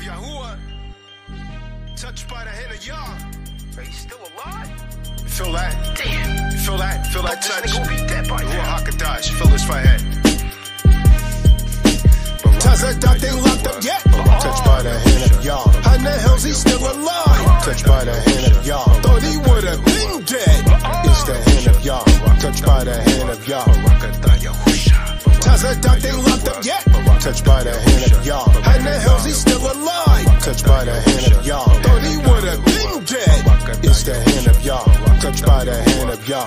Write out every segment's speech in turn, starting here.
Yahuwah, touched by the hand of Yah. He's still alive? You feel that? Damn. You feel that? Feel that touch? This nigga will be dead by now. Ruach HaKodesh, feel this right here. They locked up yet. Touched by the hand of Yah. How in the hell's he still alive? Touched by the hand of Yah. Thought he would have been dead. It's the hand of Yah. Touched by the hand of Yah. They locked up yet. Touched by the hand of Yah. How in the hell's he still alive? Touched by the hand of Yah. Thought he would have been dead. It's the hand of Yah. Touched by the hand of Yah.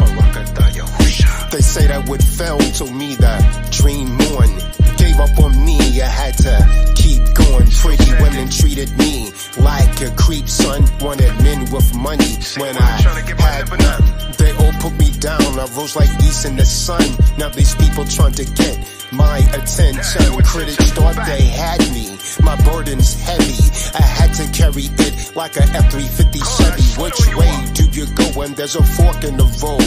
They say that what fell to me that dream on. Gave up on me, I had to keep going. Pretty women treated me like a creep, son. Wanted men with money when I had none. They all put me down, I rose like geese in the sun. Now these people trying to get my attention. Critics thought they had me, my burden's heavy. I had to carry it like a F-350 Chevy. Which way do you go when there's a fork in the road?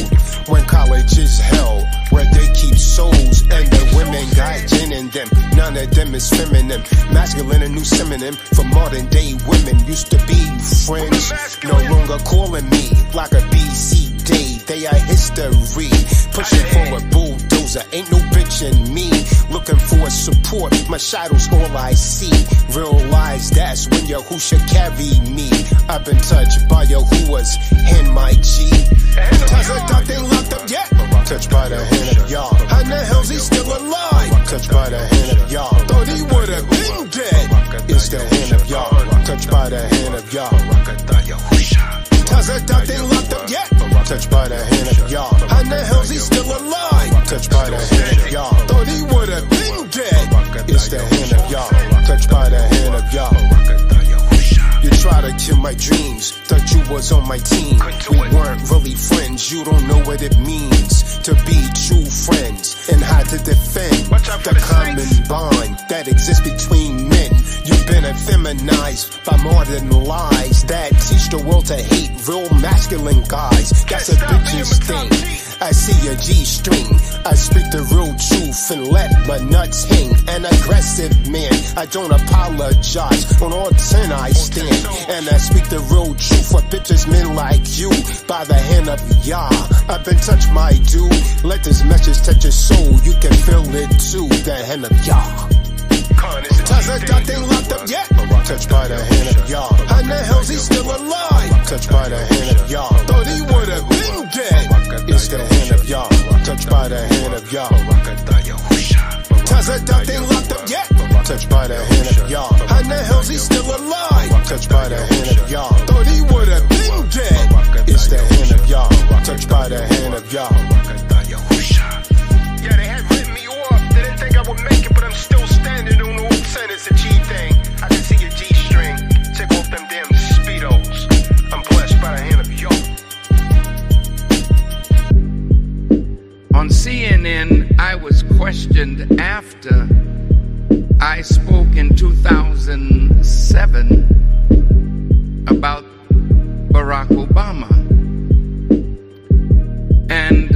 When college is hell, where they keep souls and the women got gin in them. None of them is feminine. Masculine, a new synonym for modern day women. Used to be friends, no longer calling me like a BC day. They are history, pushing for a bulldozer. Ain't no bitch in me, looking for support. My shadow's all I see. Realize that's when Yahusha carry me. I've been touched by Yahuwah's hand, my G. They locked up yet. Touched by the hand of Yah. How in the hell's he still alive? Touched by the hand of Yah. Thought he would have been dead. It's the hand of Yah. Touched by the hand of Yah. They locked up yet. Touched by the hand of Yah. How in the hell's he still alive? Touched by the hand of Yah. Thought he would have been dead. It's the hand of Yah. Touched by the hand of Yah. You try to kill my dreams, thought you was on my team. We weren't really friends, you don't know what it means to be true friends and how to defend the common bond that exists between men. You've been effeminized by modern lies that teach the world to hate real masculine guys. That's a bitch's thing. I see a G-string, I speak the real truth and let my nuts hang. An aggressive man, I don't apologize. On all 10 I stand, and I speak the real truth for bitches, men like you. By the hand of Yah, I've been touched, my dude. Let this message touch your soul, you can feel it too. The hand of Yah. They locked up yet. Touched by the hand of Yah. How in the hell's he still alive? Touched by the hand of Yah. Thought he would have been dead. It's the hand of Yah. Touched by the hand of Yah. They locked up yet. Touched by the hand of Yah. How in the hell's he still alive? Touched by the hand of Yah. Thought he would have been dead. It's the hand of Yah. Touched by the hand of Yah. Yeah, they had written me off. They didn't think I would make it, but I'm still standing on the old sentence. A G thing. I can see your G-string. Take off them damn Speedos. I'm blessed by the hand of Yah. On CNN, I was questioned after I spoke in 2007 about Barack Obama. And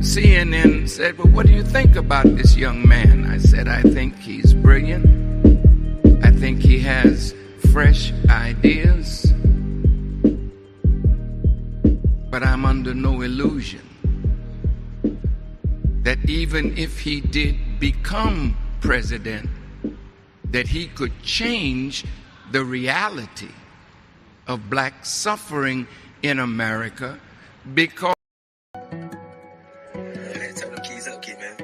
CNN said, well, what do you think about this young man? I said, I think he's brilliant. I think he has fresh ideas. But I'm under no illusion that even if he did become president, that he could change the reality of black suffering in America because Turn them keys up, kid, man.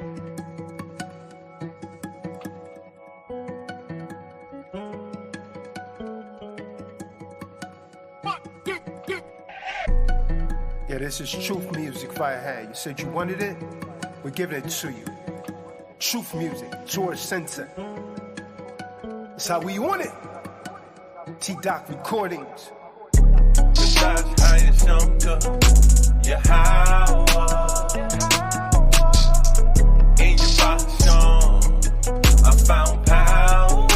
Yeah, this is truth music, Firehead. You said you wanted it? We're giving it to you. Truth music, George Center. That's how we want it. T-Doc Recordings. In your passion, I found power.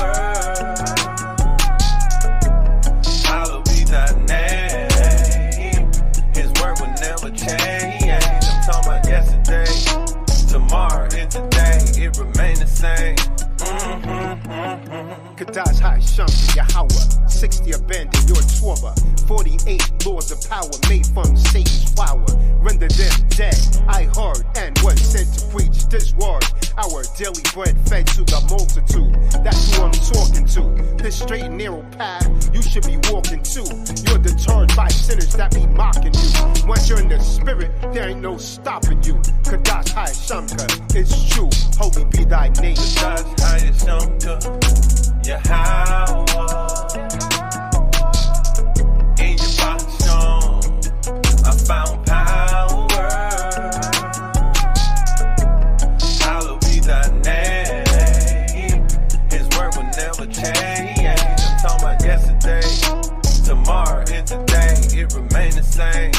Hallowed be thy name. His word will never change. I'm talking about yesterday, tomorrow, and today. It remains the same. Kadash High Sham, Yahweh. 48 laws of power made from Satan's flower. Render them dead. I heard and was sent to preach this word. Our daily bread fed to the multitude. That's who I'm talking to. This straight and narrow path you should be walking to. You're deterred by sinners that be mocking you. Once you're in the spirit, there ain't no stopping you. Kadash Hai Shamka, it's true. Holy be thy name. Kadash Hai Shamka, Yahweh. In your Basham, I found power. Hallowed be thy name. His word will never change. I'm talking about yesterday, tomorrow, and today. It remains the same.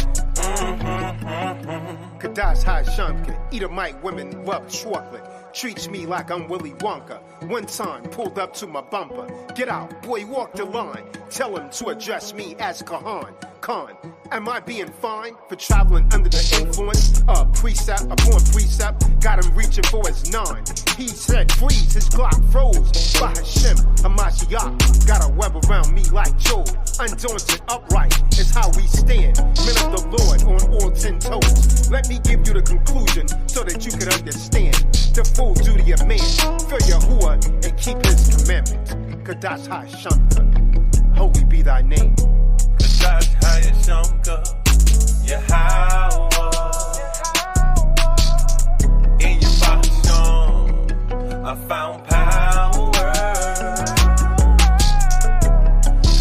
Kadash Hai Shamka, Edomite women rub chocolate. Treats me like I'm Willy Wonka. One time pulled up to my bumper. Get out, boy, walk the line. Tell him to address me as Kahan. Khan, am I being fined for traveling under the influence? Precept upon precept, got him reaching for his 9. He said freeze, his Glock froze. By Hashem, Hamashiach, got a web around me like Job. Undaunted, upright is how we stand. Men of the Lord on all 10 toes. Let me give you the conclusion so that you can understand the full duty of man. Fear Yahuwah and keep his commandments. Kadash Hai Shamka, holy be thy name. Kadash Hai Shamka, Yahweh. In your Basham, I found power.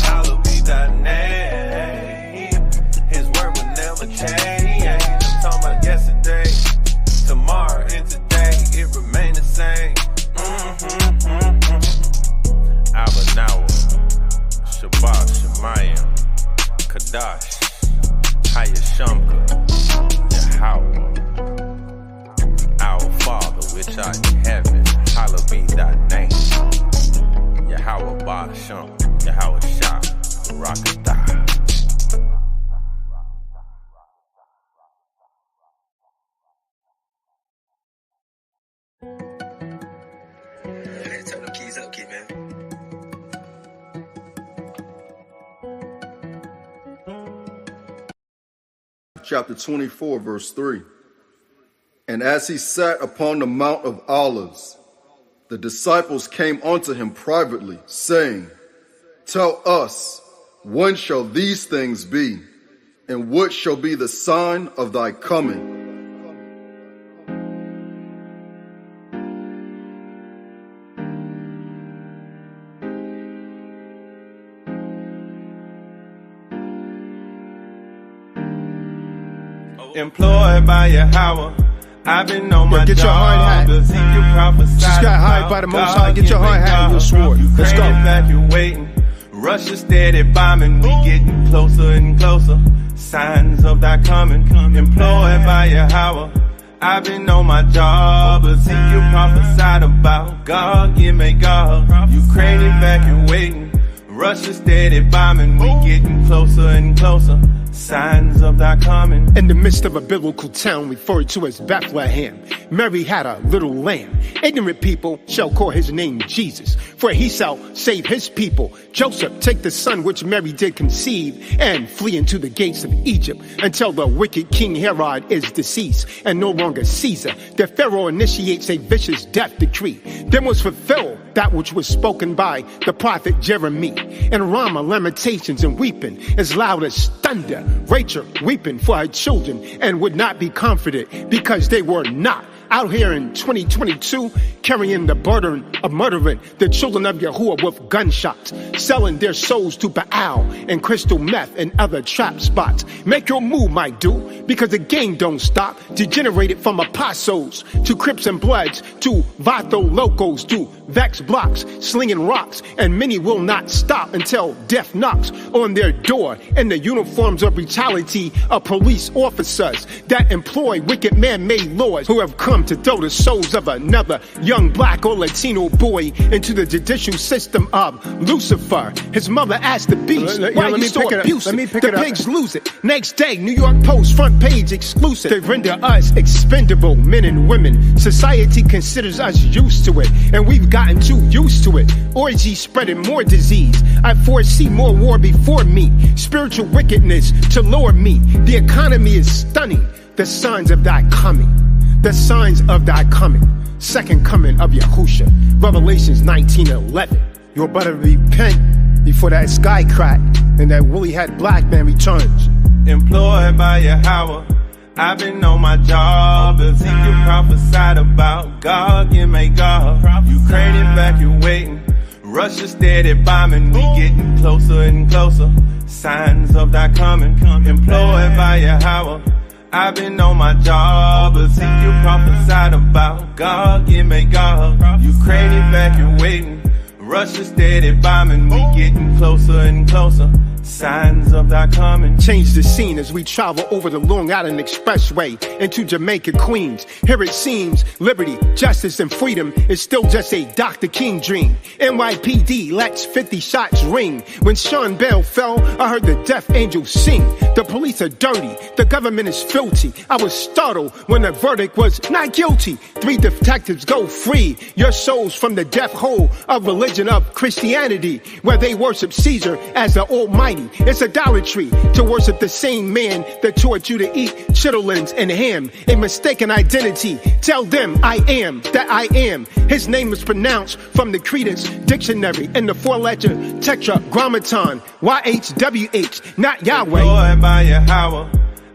Hallowed be thy name. His word will never change. I'm talking about yesterday, tomorrow, and today. It remains the same. Abanawa, Shabbat, Shemayim, Kadash, Haya Shamka, Yahweh. Our Father, which art in heaven, hallowed be thy name. Yahweh Basham, Yahweh Shah, Barakatah. Turn them keys up, kid, man. Chapter 24, verse 3. And as he sat upon the Mount of Olives, the disciples came unto him privately, saying, Tell us, when shall these things be, and what shall be the sign of thy coming? Employed by Yahweh, I've been on my get your hard job. hat. Just got hired by the Most High. Get your hard hat and your sword. Let's go. Evacuating. Russia steady bombing. We getting closer and closer. Signs of thy coming. Employed by Yahweh, I've been on my job. Ezekiel prophesied about God, give me God. Ukraine evacuating. Russia steady bombing. We getting closer and closer. Signs of thy coming. In the midst of a biblical town referred to as Bethlehem, Mary had a little lamb. Ignorant people shall call his name Jesus, for he shall save his people. Joseph, take the son which Mary did conceive, and flee into the gates of Egypt, until the wicked King Herod is deceased, and no longer Caesar. The Pharaoh initiates a vicious death decree. Then was fulfilled that which was spoken by the prophet Jeremiah. In Ramah, lamentations and weeping as loud as thunder. Rachel weeping for her children and would not be comforted because they were not. Out here in 2022, carrying the burden of murdering the children of Yahuwah with gunshots, selling their souls to Baal and crystal meth and other trap spots. Make your move, my dude, because the game don't stop. Degenerated from apostles to Crips and Bloods to Vato Locos to Vex Blocks, slinging rocks, and many will not stop until death knocks on their door in the uniforms of brutality of police officers that employ wicked man-made laws who have come come to throw the souls of another young black or Latino boy into the judicial system of Lucifer. His mother asked the beast, why you so abusive? The pigs lose it. Next day, New York Post front page exclusive. They render us expendable men and women. Society considers us used to it, and we've gotten too used to it. Orgy spreading more disease. I foresee more war before me. Spiritual wickedness to lower me. The economy is stunning. The signs of thy coming. The signs of thy coming. Second coming of Yahusha. Revelations 19:11. You better repent before that sky crack and that woolly-head black man returns. Employed by Yahweh, I've been on my job. Ezekiel prophesied about God and Magog. Ukraine evacuating, Russia steady bombing. We getting closer and closer. Signs of thy coming. Employed by Yahweh, I've been on my job. Ezekiel prophesied about God and Magog. Ukraine evacuating, Russia steady bombing. We getting closer and closer. Signs of thy coming. Change the scene as we travel over the Long Island Expressway into Jamaica, Queens. Here it seems liberty, justice, and freedom is still just a Dr. King dream. NYPD lets 50 shots ring. When Sean Bell fell, I heard the death angels sing. The police are dirty, the government is filthy. I was startled when the verdict was not guilty. 3 detectives go free. Your souls from the death hole of religion of Christianity, where they worship Caesar as the Almighty. It's idolatry to worship the same man that taught you to eat chitlins and ham. A mistaken identity. Tell them I am that I am. His name is pronounced from the Credence Dictionary and the 4-letter Tetragrammaton. YHWH, not Yahweh. Employed by Yahweh,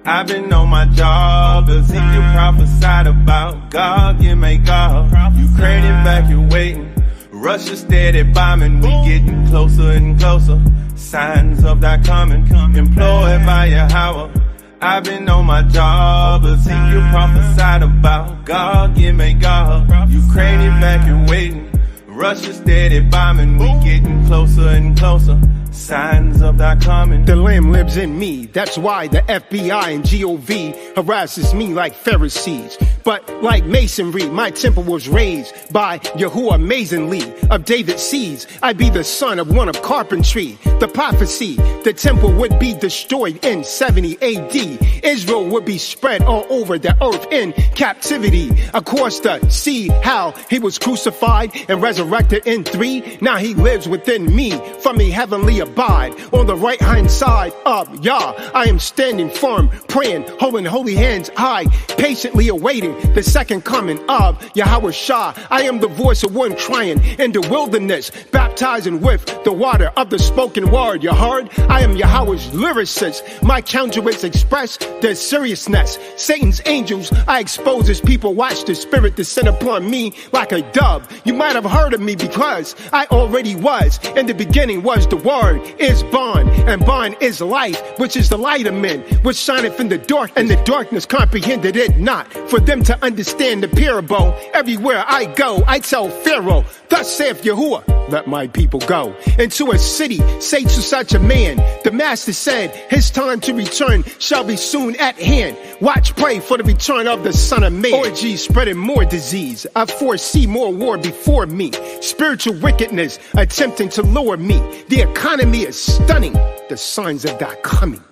I've been on my job. Ezekiel prophesied about God and Magog. Ukraine evacuating, Russia steady bombing. We getting closer and closer. Signs of thy coming. Employed by Yahweh, I've been on my job. Ezekiel prophesied about God and Magog. Ukraine evacuating, Russia steady bombing. We getting closer and closer. Signs of thy coming. The Lamb lives in me. That's why the FBI and GOV harasses me like Pharisees. But like masonry, my temple was raised by Yahuwah amazingly of David's seeds. I'd be the son of one of carpentry. The prophecy, the temple would be destroyed in 70 AD. Israel would be spread all over the earth in captivity. Of course, to see how he was crucified and resurrected in 3. Now he lives within me from a heavenly abide. On the right hand side of Yah, I am standing firm, praying, holding holy hands high, patiently awaiting the second coming of Yahweh Shah. I am the voice of one crying in the wilderness, baptizing with the water of the spoken word. You heard? I am Yahweh's lyricist. My countenance express their seriousness. Satan's angels I expose as people watch the spirit descend upon me like a dove. You might have heard of me because I already was. In the beginning was the word, is bond, and bond is life, which is the light of men, which shineth in the dark, and the darkness comprehended it not. For them to understand the parable, everywhere I go, I tell Pharaoh, thus saith Yahuwah, let my people go into a city, say to such a man, the master said, his time to return shall be soon at hand. Watch, pray for the return of the Son of Man. Orgies spreading more disease. I foresee more war before me. Spiritual wickedness attempting to lower me. The economy is stunning. The signs of thy coming.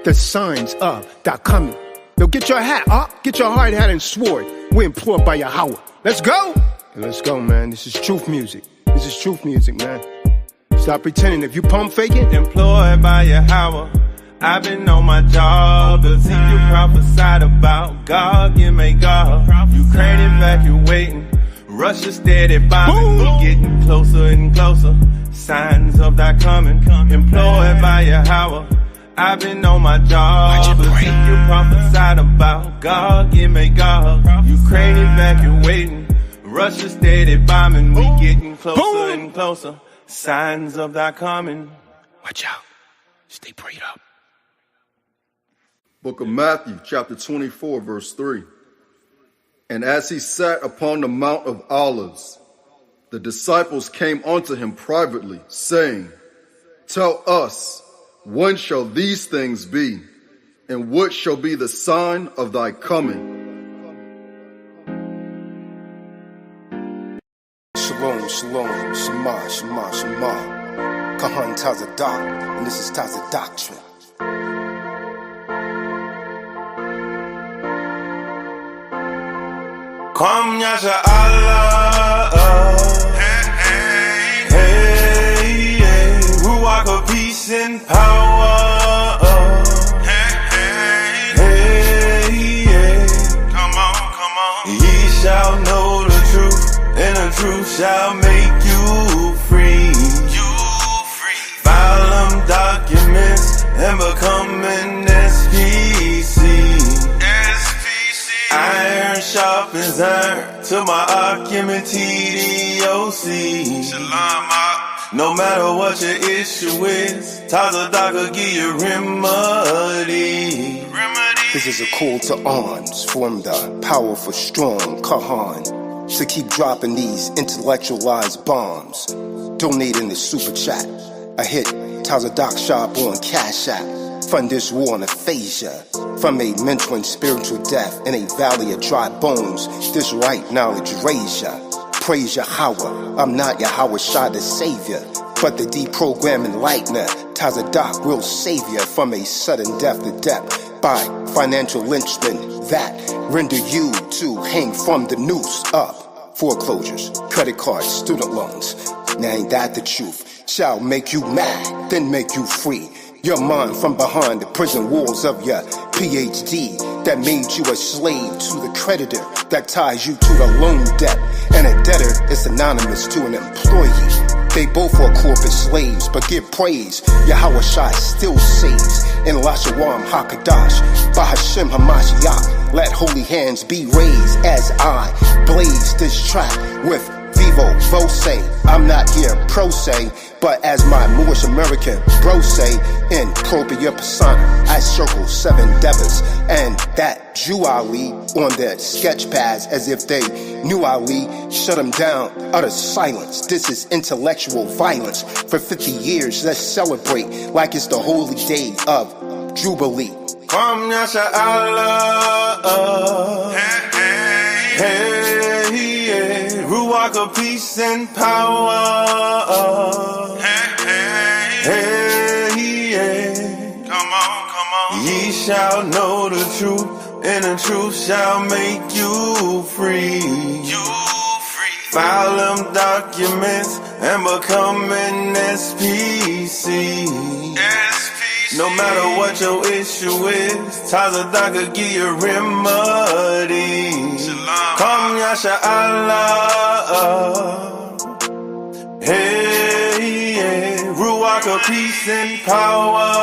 The signs of thy coming. Now get your hat up, get your hard hat and sword. We're employed by Yahweh. Let's go! Let's go, man. This is truth music. This is truth music, man. Stop pretending. If you pump faking, employed by Yahweh, I've been on my job. Ezekiel prophesied about God and Magog. Ukraine evacuating, Russia steady bombing. We getting closer and closer. Signs of thy coming. Employed by Yahweh, I've been on my job. Ezekiel prophesied about God and Magog. Ukraine evacuating, Russia steady bombing. We getting closer and closer. Signs of thy coming. Watch out. Stay prayed up. Book of Matthew, chapter 24, verse 3. And as he sat upon the Mount of Olives, the disciples came unto him privately, saying, Tell us, when shall these things be? And what shall be the sign of thy coming Shalom, Shema, Shema, Shema. Kahan Tazadak, and this is Taza Doctrine. Kwam Yasha Allah, hey, Ruach of peace and power, hey, come on, ye shall know the truth, and the truth shall make you free. File them documents and become an SPC. Iron sharpens iron to my argument TDOC. No matter what your issue is, Tazadak will give you remedy. This is a call to arms from the powerful, strong Kahan to keep dropping these intellectualized bombs. Donate in the super chat. A hit Tazadak shop on Cash App. Fund this war on aphasia. From a mental spiritual death in a valley of dry bones, this right knowledge raise ya. Praise Yahweh, I'm not Yahweh Shah the savior, but the deprogramming lightener. Tazadak will save ya from a sudden death to death by financial lynchment that render you to hang from the noose up. Foreclosures, credit cards, student loans. Now ain't that the truth? Shall make you mad, then make you free. Your mind from behind the prison walls of your PhD that made you a slave to the creditor that ties you to the loan debt. And a debtor is synonymous to an employee. They both are corporate slaves, but give praise. Yahweh Shai still saves. In Lashawam HaKadash, Bahashem Hamashiach, let holy hands be raised as I blaze this track with Vivo Vose. I'm not here pro se, but as my Moorish American bro say, in propria persona, I circle 7 devils, and that Jew Ali on their sketch pads as if they knew Ali, shut him down, utter silence. This is intellectual violence. For 50 years, let's celebrate like it's the holy day of Jubilee. Kwam Yasha Allah, hey, Ruach of peace and power, hey, come on, ye shall know the truth, and the truth shall make you free. File them documents and become an SPC. No matter what your issue is, Tazadak will give you remedy. Kwam Yasha Allah, hey, Ruach of peace and power,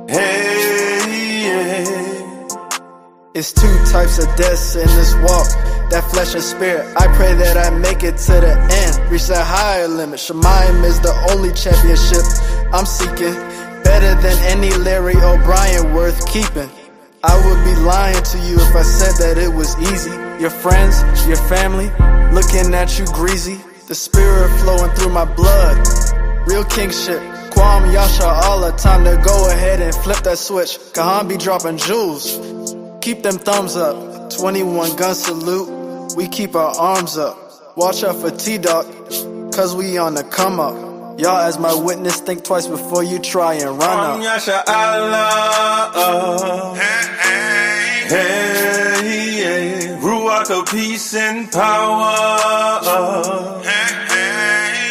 hey. It's 2 types of deaths in this walk, that flesh and spirit. I pray that I make it to the end, reach that higher limit. Shemayim is the only championship I'm seeking, better than any Larry O'Brien worth keeping. I would be lying to you if I said that it was easy. Your friends, your family, looking at you greasy. The spirit flowing through my blood, real kingship. Kwam Yasha Allah, time to go ahead and flip that switch. Kahan be dropping jewels, keep them thumbs up. 21 gun salute, we keep our arms up. Watch out for T-Doc, cause we on the come up. Y'all as my witness, think twice before you try and run up. Kwam Yasha Allah, hey, Ruach of peace and power,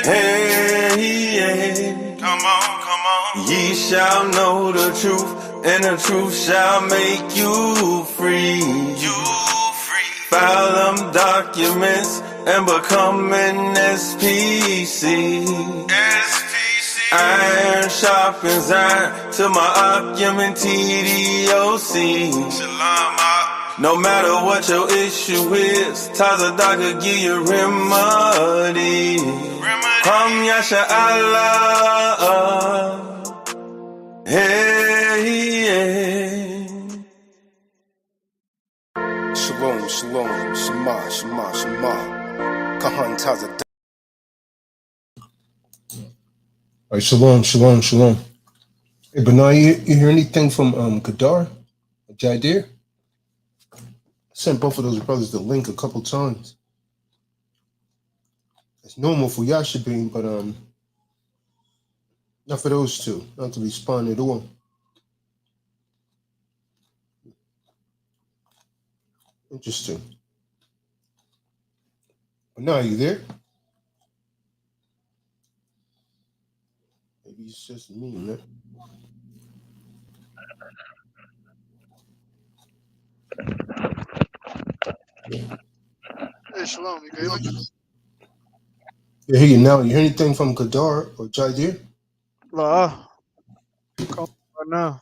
hey, come on, ye shall know the truth, and the truth shall make you free. File them documents and become an SPC. Iron sharpens iron to my argument TDOC. No matter what your issue is, Tazadak will give you remedy. Kwam Yasha Allah, hey. Shalom, shalom, Shema, Shema, Shema. Kahan Tazadak. All right, shalom, shalom, shalom. Hey, Benai, you hear anything from Kadar, Jadir? I sent both of those brothers the link a couple times. It's normal for Yashabin, but not for those two. Not to respond at all. Interesting. But now, you there? Maybe it's just me, man. Hey, Shalom, you can hear me? Yeah, hear you now. You hear anything from Kadar or Jaidir? La, come right now.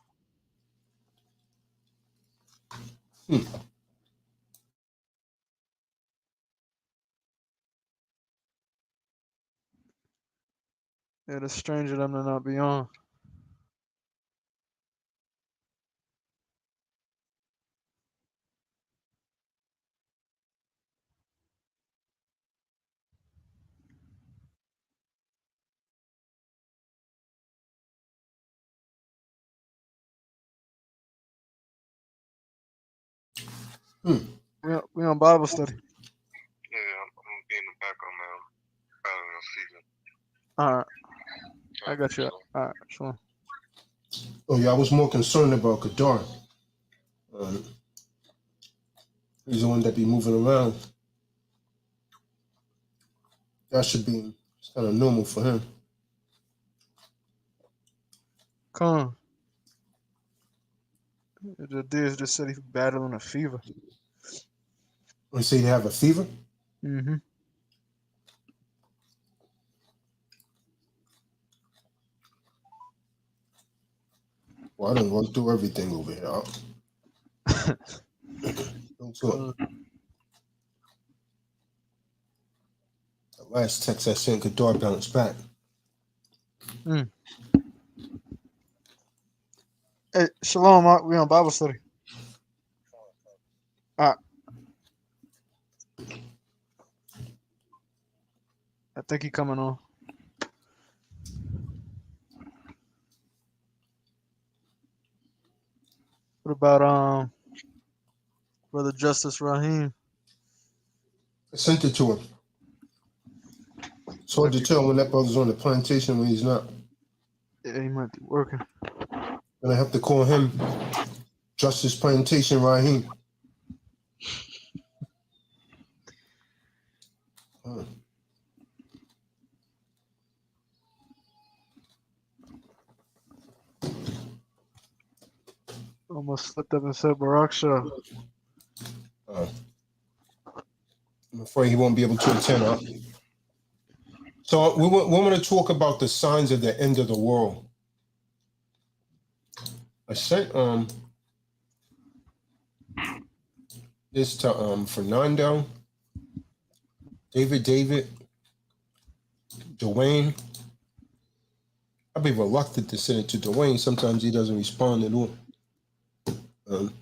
Yeah, it's strange of them to not be on. We on Bible study. Yeah, I'm gonna be in the background now. Probably gonna see them. All right, I got you. All right, sure. Oh, yeah, I was more concerned about Kadar. He's the one that be moving around. That should be kind of normal for him. Come on. The dude just said he's battling a fever. You say they have a fever? Mm-hmm. Well, I done run through everything over here. Don't talk. The last text I sent Kadar bounced back. Hey, Shalom, Mark. We on Bible study. All right. I think he coming on. What about Brother Justice Rahim? I sent it to him. It's hard to tell when that brother's on the plantation when he's not. Yeah, he might be working. And I have to call him Justice Plantation Raheem. Almost slipped up and said Barak Shah. I'm afraid he won't be able to attend. So we want to talk about the signs of the end of the world. I sent this to Fernando, David, Dwayne. I'd be reluctant to send it to Dwayne. Sometimes he doesn't respond at all. Come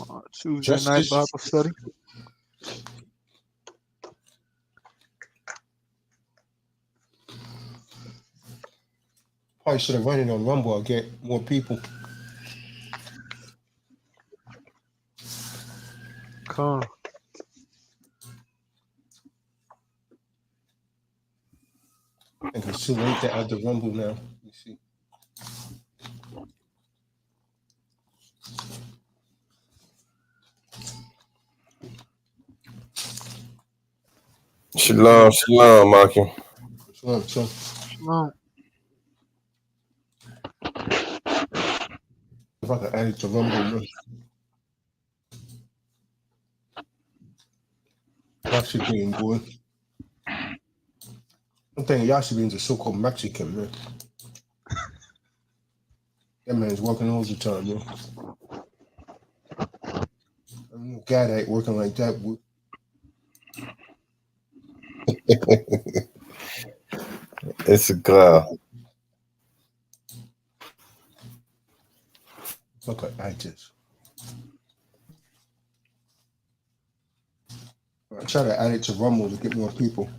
on, Tuesday night Bible study. Probably should have run it on Rumble. I'll get more people. Come on. I think it's too late to add the Rumble now. Let me see. Shalom, Maki. Shalom. If I could add it to Rumble, Yashabin, boy. I'm thinking Yashabin's a so-called Mexican, man. That man's working all the time, man. I don't know, God ain't working like that. It's a girl. Look at this. I try to add it to Rumble to get more people.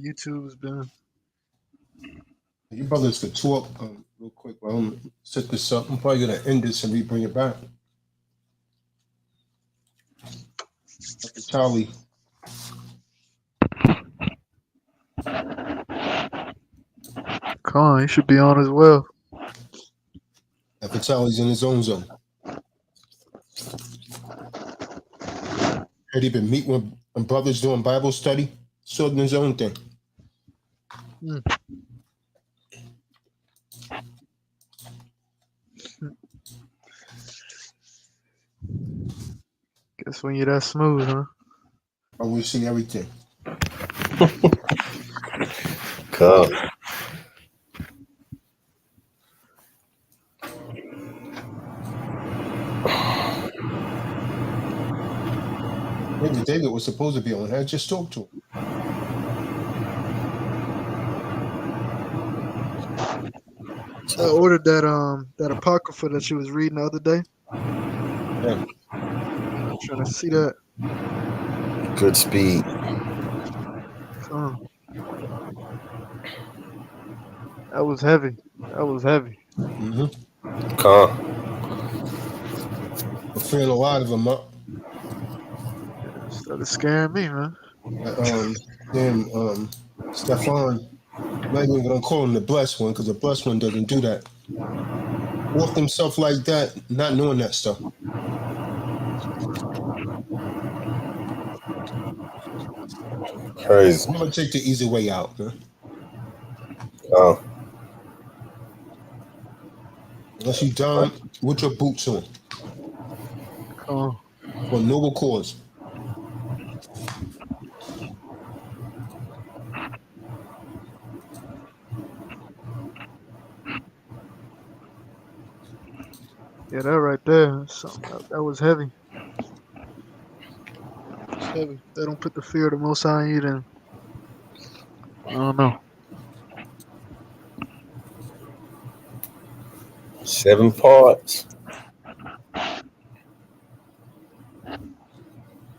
YouTube's been. You brothers could talk real quick while I'm set this up. I'm probably gonna end this and bring it back. Dr. Charlie. Come on, he should be on as well. Dr. Charlie's in his own zone. Heard he been meeting with brothers doing Bible study, sorting his own thing. Guess when you're that smooth, huh? I will see everything. Cool. Maybe David was supposed to be on here. I just talked to him. I ordered that apocrypha that you was reading the other day. Yeah. I'm trying to see that. Good speed. That was heavy. Mm-hmm. Calm. I'm feeling a lot of them up. It started scaring me, man. Stefan, I'm not even gonna call him the blessed one because the blessed one doesn't do that. Walk himself like that, not knowing that stuff. Crazy. I'm gonna take the easy way out, man. Oh. Unless you down with your boots on. Oh. For a noble cause. Yeah, that right there. That was heavy. It's heavy. They don't put the fear of the Most High in you, then I don't know. 7 parts. I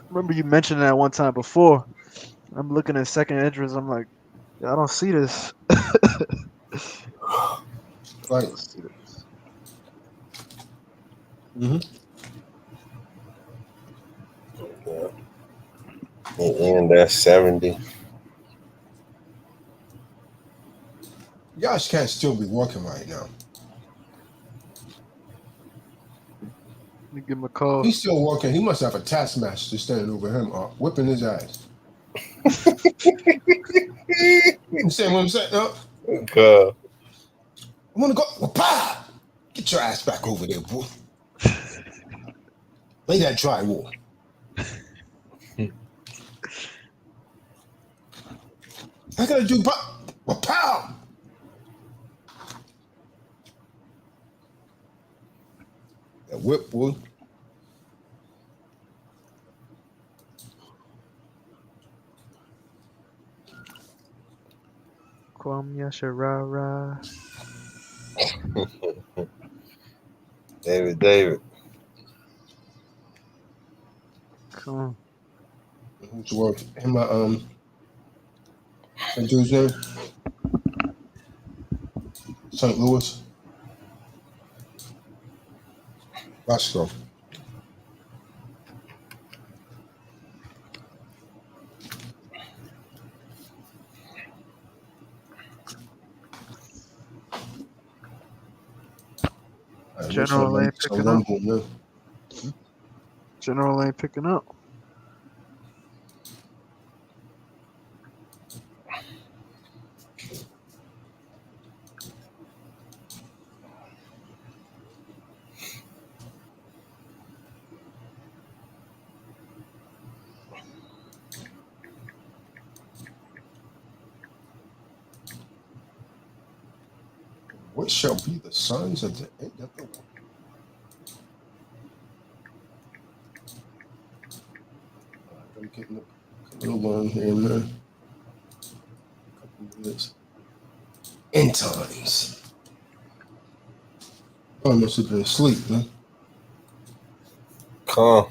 remember you mentioned that one time before. I'm looking at second entrance. I'm like, I don't see this. Right. Mm-hmm. And that's 70. Josh can't still be working right now. Let me give him a call. He's still working. He must have a taskmaster standing over him, whipping his ass. You saying what I'm saying? No? God. I'm gonna go. Bah! Get your ass back over there, boy. Lay that drywall. I gotta do pow. That whip, boy. Kwam Yasharara. David. Come on. Who's work? Him, that dude's name? St. Louis. Roscoe. General ain't picking up. General ain't picking up. What shall be the signs of the end of the world? I'm getting a little long here, man. A couple minutes. End times. I must have been asleep, man. Calm.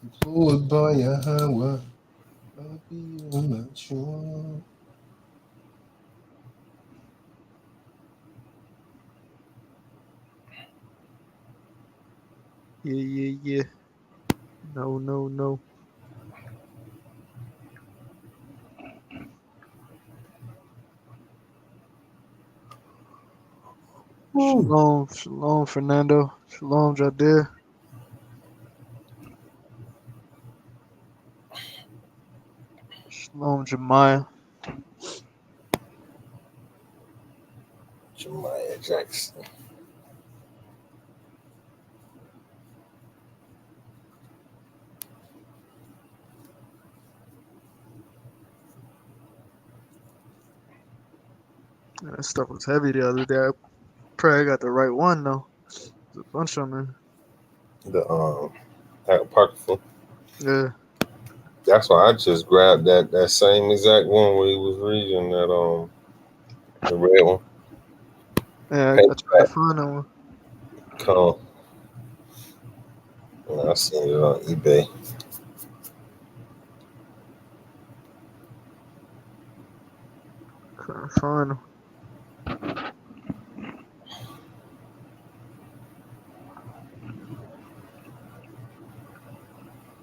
Employed by Yahweh. feel that you want. Yeah. No. Shalom, Fernando. Shalom, Jadir. Shalom, Jemiah. Jemiah Jackson. That stuff was heavy the other day. I pray I got the right one though. There's a bunch of them. The apocryphal. Yeah. That's why I just grabbed that same exact one where he was reading that the red one. Yeah, I tried to find that one. Come. I seen it on eBay. Couldn't find them.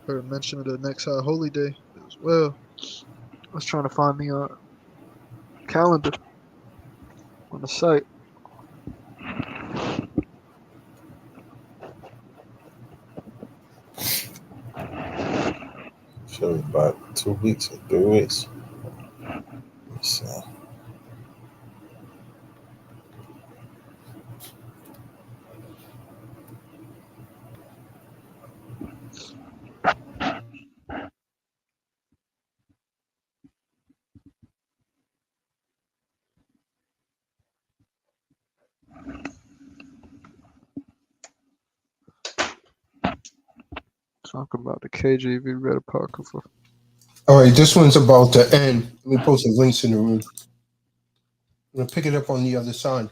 Heard mention of the next High Holy Day as well. I was trying to find the calendar on the site. Should be about 2 weeks or 3 weeks. Let's see. Talk about the KJV Red Apocrypha. All right, this one's about the end. Let me post the links in the room. I'm gonna pick it up on the other side.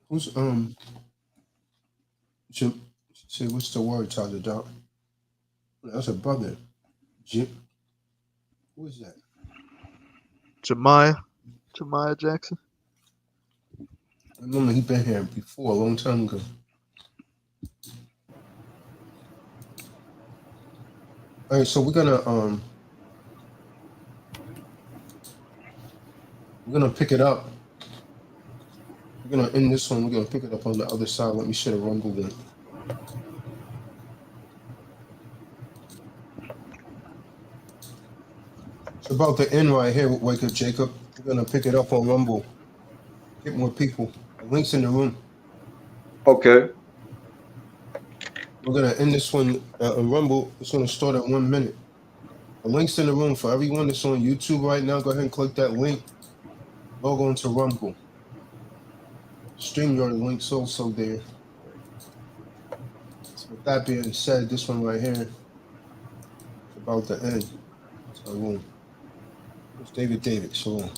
Who's say what's the word, Tyler Doc? That's a brother. Jim. Who is that? Jemiah Jackson. I remember he been here before a long time ago. All right, so we're gonna pick it up. We're gonna end this one. We're gonna pick it up on the other side. Let me share the Rumble link. It's about the end right here with Wake Up Jacob. We're gonna pick it up on Rumble. Get more people. The link's in the room. Okay. We're gonna end this one on Rumble. It's gonna start at 1 minute. The link's in the room for everyone that's on YouTube right now. Go ahead and click that link. Log on to Rumble. StreamYard link's also there. So with that being said, this one right here is about the end. So it's David. Shalom.